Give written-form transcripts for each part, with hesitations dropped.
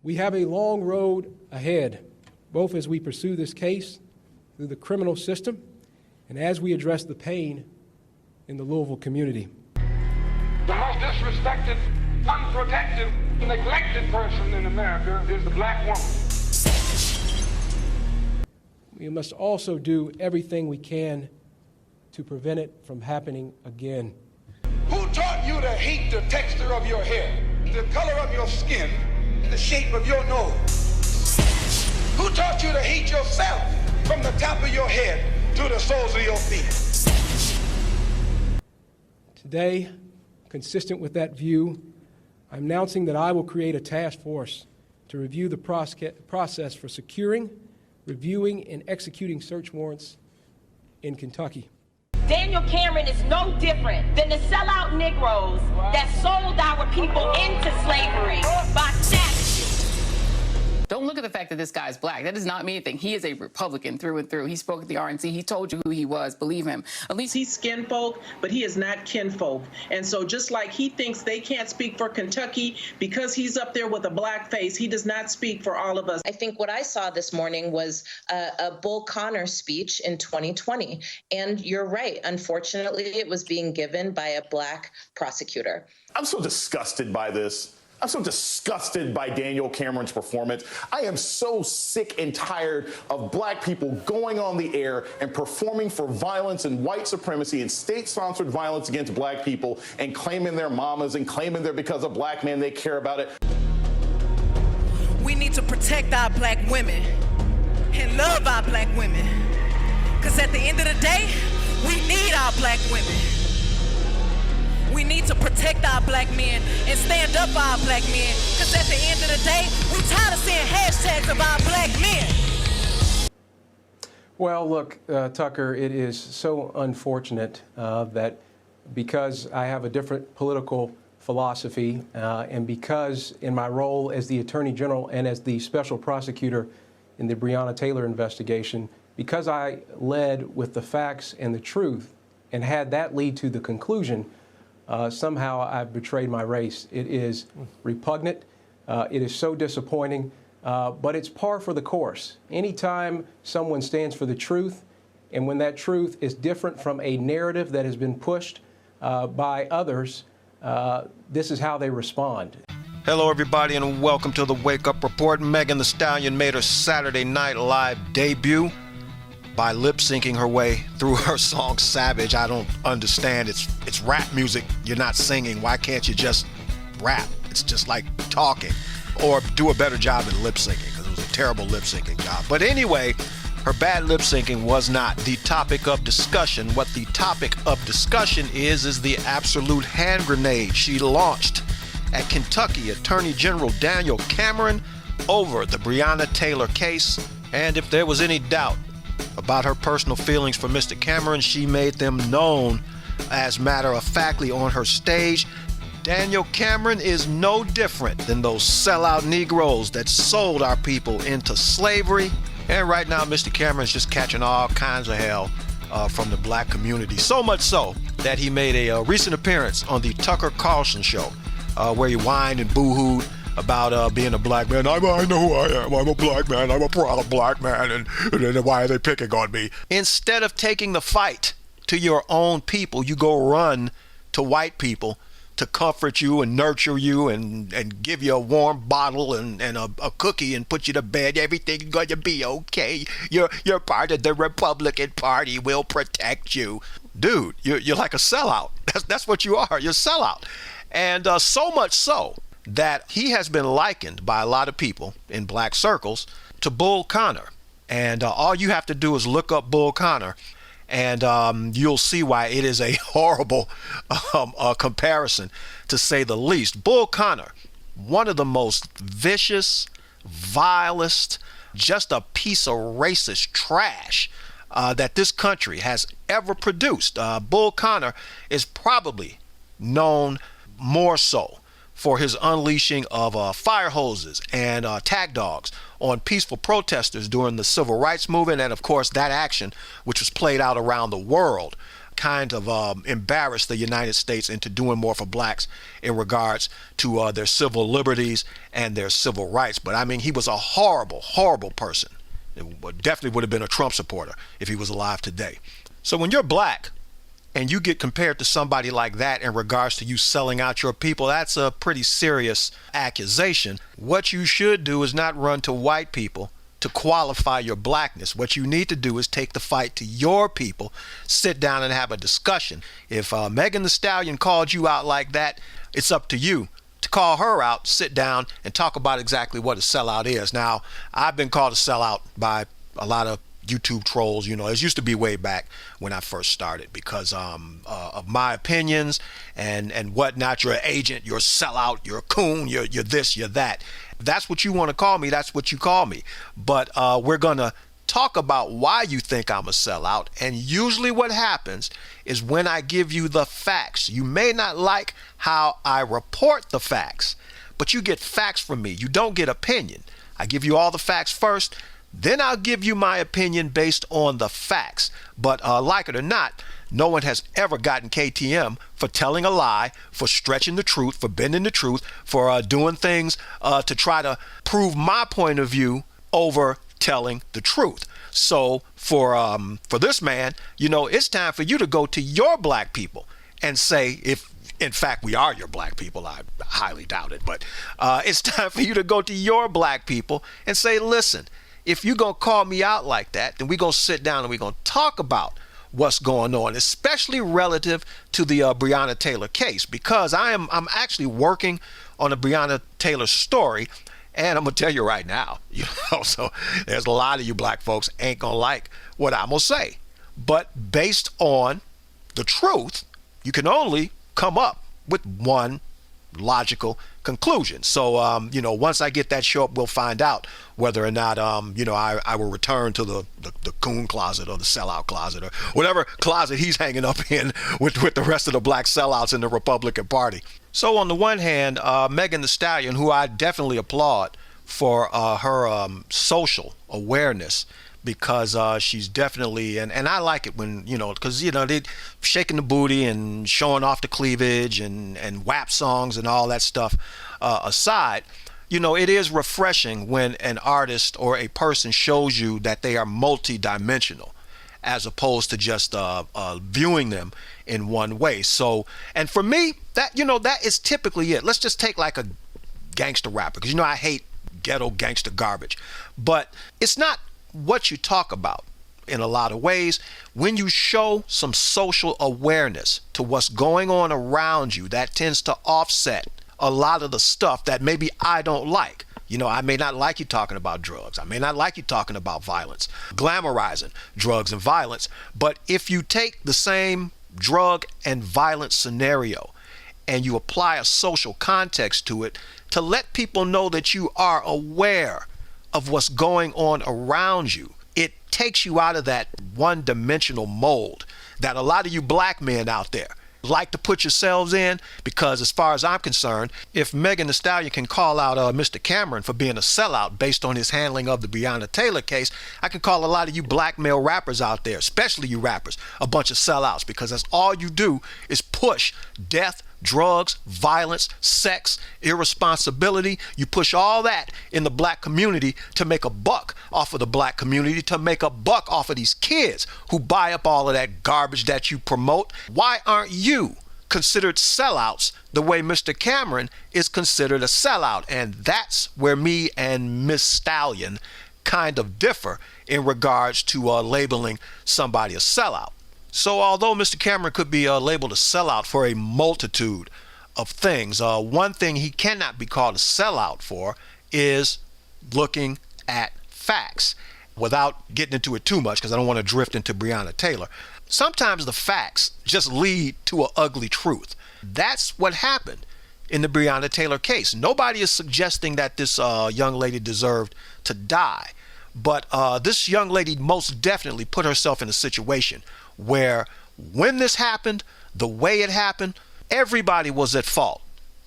We have a long road ahead, both as we pursue this case through the criminal system and as we address the pain in the Louisville community. The most disrespected, unprotected, neglected person in America is the black woman. We must also do everything we can to prevent it from happening again. Who taught you to hate the texture of your hair, the color of your skin, the shape of your nose? Who taught you to hate yourself from the top of your head to the soles of your feet? Today, consistent with that view, I'm announcing that I will create a task force to review the process for securing, reviewing, and executing search warrants in Kentucky. Daniel Cameron is no different than the sellout Negroes that sold our people into slavery by statute. Don't look at the fact that this guy's black. That does not mean anything. He is a Republican through and through. He spoke at the RNC. He told you who he was. Believe him. At least he's skin folk, but he is not kinfolk. And so just like he thinks they can't speak for Kentucky because he's up there with a black face, he does not speak for all of us. I think what I saw this morning was a Bull Connor speech in 2020. And you're right. Unfortunately, it was being given by a black prosecutor. I'm so disgusted by this. I'm so disgusted by Daniel Cameron's performance. I am so sick and tired of black people going on the air and performing for violence and white supremacy and state-sponsored violence against black people and claiming their mamas and claiming they're because of black men, they care about it. We need to protect our black women and love our black women. Because at the end of the day, we need our black women. We need to protect our black men and stand up for our black men, because at the end of the day, we're tired of seeing hashtags of our black men. Well, look, Tucker, it is so unfortunate that because I have a different political philosophy and because in my role as the Attorney General and as the special prosecutor in the Breonna Taylor investigation, because I led with the facts and the truth and had that lead to the conclusion, somehow I've betrayed my race. It is repugnant. It is so disappointing, but it's par for the course. Anytime someone stands for the truth, and when that truth is different from a narrative that has been pushed by others, this is how they respond. Hello, everybody, and welcome to the Wake Up Report. Megan Thee Stallion made her Saturday Night Live debut by lip-syncing her way through her song Savage. I don't understand. It's rap music. You're not singing. Why can't you just rap? It's just like talking. Or do a better job at lip-syncing, because it was a terrible lip-syncing job. But anyway, her bad lip-syncing was not the topic of discussion. What the topic of discussion is the absolute hand grenade she launched at Kentucky Attorney General Daniel Cameron over the Breonna Taylor case. And if there was any doubt about her personal feelings for Mr. Cameron, she made them known as matter-of-factly on her stage. Daniel Cameron is no different than those sellout Negroes that sold our people into slavery. And right now, Mr. Cameron's just catching all kinds of hell from the black community. So much so that he made a recent appearance on the Tucker Carlson show where he whined and boo-hooed about being a black man. I know who I am. I'm a black man. I'm a proud black man. And why are they picking on me? Instead of taking the fight to your own people, you go run to white people to comfort you and nurture you and give you a warm bottle and a cookie and put you to bed. Everything's going to be okay. You're part of the Republican Party. We'll protect you. Dude, you're like a sellout. That's what you are. You're a sellout. And so much so that he has been likened by a lot of people in black circles to Bull Connor. And all you have to do is look up Bull Connor, and you'll see why it is a horrible comparison, to say the least. Bull Connor, one of the most vicious, vilest, just a piece of racist trash that this country has ever produced. Bull Connor is probably known more so for his unleashing of fire hoses and tag dogs on peaceful protesters during the civil rights movement, and of course that action which was played out around the world kind of embarrass the United States into doing more for blacks in regards to their civil liberties and their civil rights. But I mean, he was a horrible, horrible person. It definitely would have been a Trump supporter if he was alive today. So when you're black and you get compared to somebody like that in regards to you selling out your people, that's a pretty serious accusation. What you should do is not run to white people to qualify your blackness. What you need to do is take the fight to your people, sit down and have a discussion. If Megan Thee Stallion called you out like that, it's up to you to call her out, sit down and talk about exactly what a sellout is. Now, I've been called a sellout by a lot of YouTube trolls. You know, it used to be way back when I first started because of my opinions and whatnot. You're an agent, you're a sellout, you're a coon, you're this, you're that. If that's what you want to call me, that's what you call me. But we're going to talk about why you think I'm a sellout. And usually what happens is when I give you the facts, you may not like how I report the facts, but you get facts from me. You don't get opinion. I give you all the facts first, then I'll give you my opinion based on the facts. But like it or not, no one has ever gotten KTM for telling a lie, for stretching the truth, for bending the truth, for doing things to try to prove my point of view over telling the truth. So for this man, you know, it's time for you to go to your black people and say, if in fact we are your black people, I highly doubt it, but it's time for you to go to your black people and say, listen, if you're going to call me out like that, then we're going to sit down and we're going to talk about what's going on, especially relative to the Breonna Taylor case, because I'm actually working on a Breonna Taylor story. And I'm going to tell you right now, you know, so there's a lot of you black folks ain't going to like what I'm going to say. But based on the truth, you can only come up with one logical conclusion. So, you know, once I get that show up, we'll find out whether or not, you know, I will return to the coon closet or the sellout closet or whatever closet he's hanging up in with the rest of the black sellouts in the Republican Party. So on the one hand, Megan Thee Stallion, who I definitely applaud for her social awareness, because she's definitely, and I like it when, you know, because, you know, they shaking the booty and showing off the cleavage and WAP songs and all that stuff aside, you know, it is refreshing when an artist or a person shows you that they are multidimensional as opposed to just viewing them in one way. So, and for me, that, you know, that is typically it. Let's just take like a gangster rapper, because, you know, I hate ghetto gangster garbage, but it's not what you talk about in a lot of ways. When you show some social awareness to what's going on around you, that tends to offset a lot of the stuff that maybe I don't like. You know, I may not like you talking about drugs. I may not like you talking about violence, glamorizing drugs and violence. But if you take the same drug and violence scenario and you apply a social context to it to let people know that you are aware of what's going on around you, it takes you out of that one-dimensional mold that a lot of you black men out there like to put yourselves in. Because as far as I'm concerned, if Megan Thee Stallion can call out Mr. Cameron for being a sellout based on his handling of the Breonna Taylor case, I can call a lot of you black male rappers out there, especially you rappers, a bunch of sellouts, because that's all you do is push death, drugs, violence, sex, irresponsibility. You push all that in the black community to make a buck off of the black community, to make a buck off of these kids who buy up all of that garbage that you promote. Why aren't you considered sellouts the way Mr. Cameron is considered a sellout? And that's where me and Miss Stallion kind of differ in regards to labeling somebody a sellout. So although Mr. Cameron could be labeled a sellout for a multitude of things, one thing he cannot be called a sellout for is looking at facts. Without getting into it too much, because I don't want to drift into Breonna Taylor, sometimes the facts just lead to an ugly truth. That's what happened in the Breonna Taylor case. Nobody is suggesting that this young lady deserved to die, but this young lady most definitely put herself in a situation where when this happened, the way it happened, everybody was at fault.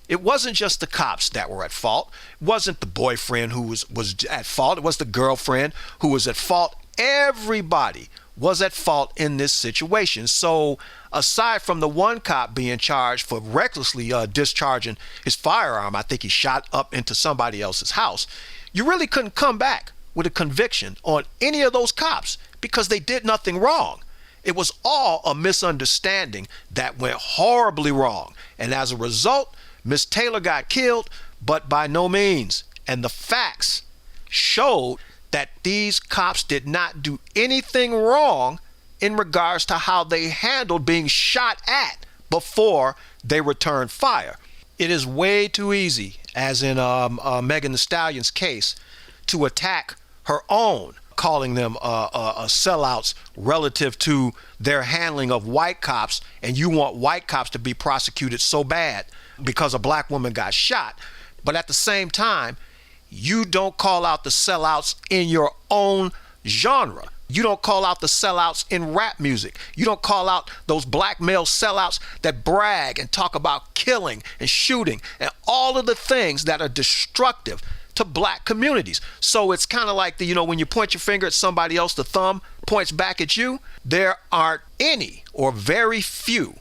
It wasn't just the cops that were at fault. It wasn't the boyfriend who was at fault. It was the girlfriend who was at fault. Everybody was at fault in this situation. So aside from the one cop being charged for recklessly discharging his firearm, I think he shot up into somebody else's house, you really couldn't come back with a conviction on any of those cops because they did nothing wrong. It was all a misunderstanding that went horribly wrong. And as a result, Miss Taylor got killed, but by no means. And the facts showed that these cops did not do anything wrong in regards to how they handled being shot at before they returned fire. It is way too easy, as in Megan Thee Stallion's case, to attack her own, calling them sellouts relative to their handling of white cops, and you want white cops to be prosecuted so bad because a black woman got shot. But at the same time, you don't call out the sellouts in your own genre. You don't call out the sellouts in rap music. You don't call out those black male sellouts that brag and talk about killing and shooting and all of the things that are destructive to black communities. So it's kind of like when you point your finger at somebody else, the thumb points back at you. There aren't any or very few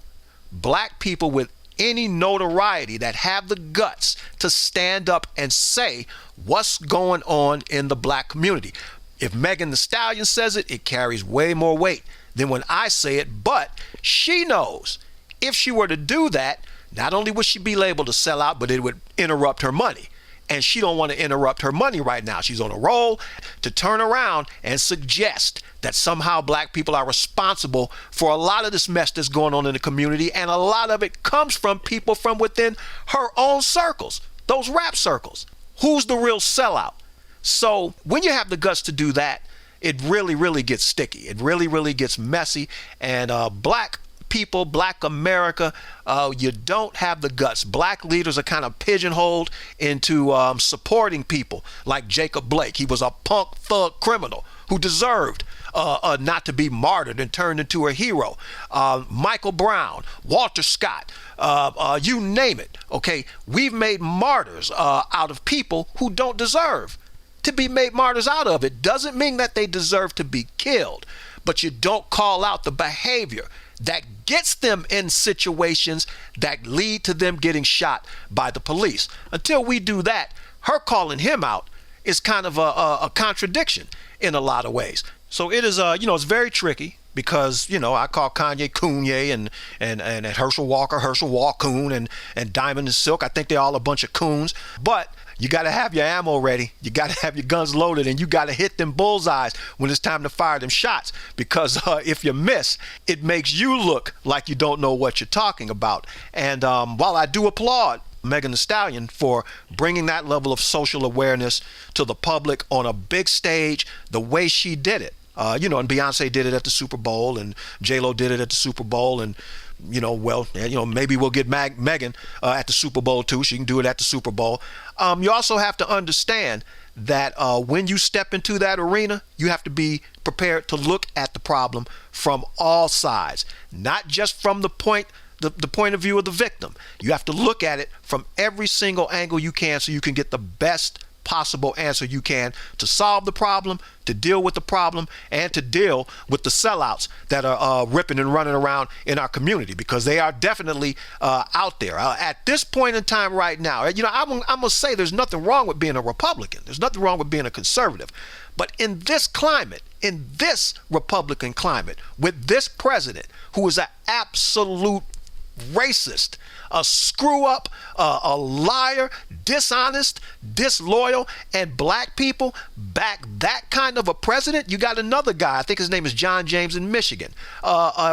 black people with any notoriety that have the guts to stand up and say what's going on in the black community. If Megan Thee Stallion says it, it carries way more weight than when I say it, but she knows if she were to do that, not only would she be labeled a sellout, but it would interrupt her money. And she don't want to interrupt her money right now. She's on a roll to turn around and suggest that somehow black people are responsible for a lot of this mess that's going on in the community. And a lot of it comes from people from within her own circles, those rap circles. Who's the real sellout? So when you have the guts to do that, it really, really gets sticky. It really, really gets messy. And black people, black America, you don't have the guts. Black leaders are kind of pigeonholed into supporting people like Jacob Blake. He was a punk thug criminal who deserved not to be martyred and turned into a hero. Michael Brown, Walter Scott, you name it. Okay, we've made martyrs out of people who don't deserve to be made martyrs out of. It doesn't mean that they deserve to be killed, but you don't call out the behavior that gets them in situations that lead to them getting shot by the police. Until we do that, her calling him out is kind of a contradiction in a lot of ways. So it is, it's very tricky because, I call Kanye Kanye and Herschel Walker Walkoon and Diamond and Silk. I think they're all a bunch of coons, but you got to have your ammo ready. You got to have your guns loaded, and you got to hit them bullseyes when it's time to fire them shots, because if you miss, it makes you look like you don't know what you're talking about. And while I do applaud Megan Thee Stallion for bringing that level of social awareness to the public on a big stage, the way she did it, and Beyonce did it at the Super Bowl, and J-Lo did it at the Super Bowl, and maybe we'll get Megan at the Super Bowl too. She can do it at the Super Bowl. You also have to understand that when you step into that arena, you have to be prepared to look at the problem from all sides, not just from the point of view of the victim. You have to look at it from every single angle you can so you can get the best possible answer you can to solve the problem, to deal with the problem, and to deal with the sellouts that are ripping and running around in our community, because they are definitely out there. At this point in time right now, I'm going to say there's nothing wrong with being a Republican. There's nothing wrong with being a conservative. But in this climate, in this Republican climate, with this president who is an absolute racist, a screw up, a liar, dishonest, disloyal, and black people back that kind of a president, you got another guy, I think his name is John James in Michigan.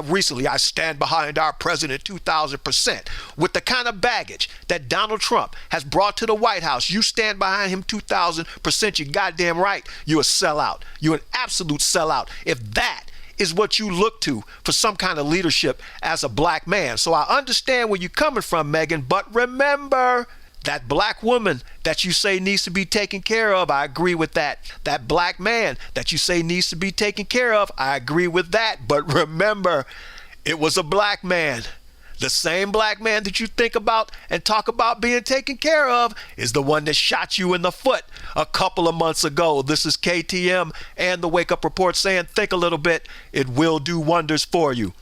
Recently, I stand behind our president 2,000%. With the kind of baggage that Donald Trump has brought to the White House, you stand behind him 2,000%. You goddamn right, you're a sellout. You're an absolute sellout. If that is what you look to for some kind of leadership as a black man. So I understand where you're coming from, Megan, but remember, that black woman that you say needs to be taken care of, I agree with that. That black man that you say needs to be taken care of, I agree with that. But remember, it was a black man The same black man that you think about and talk about being taken care of is the one that shot you in the foot a couple of months ago. This is KTM and the Wake Up Report saying, think a little bit. It will do wonders for you.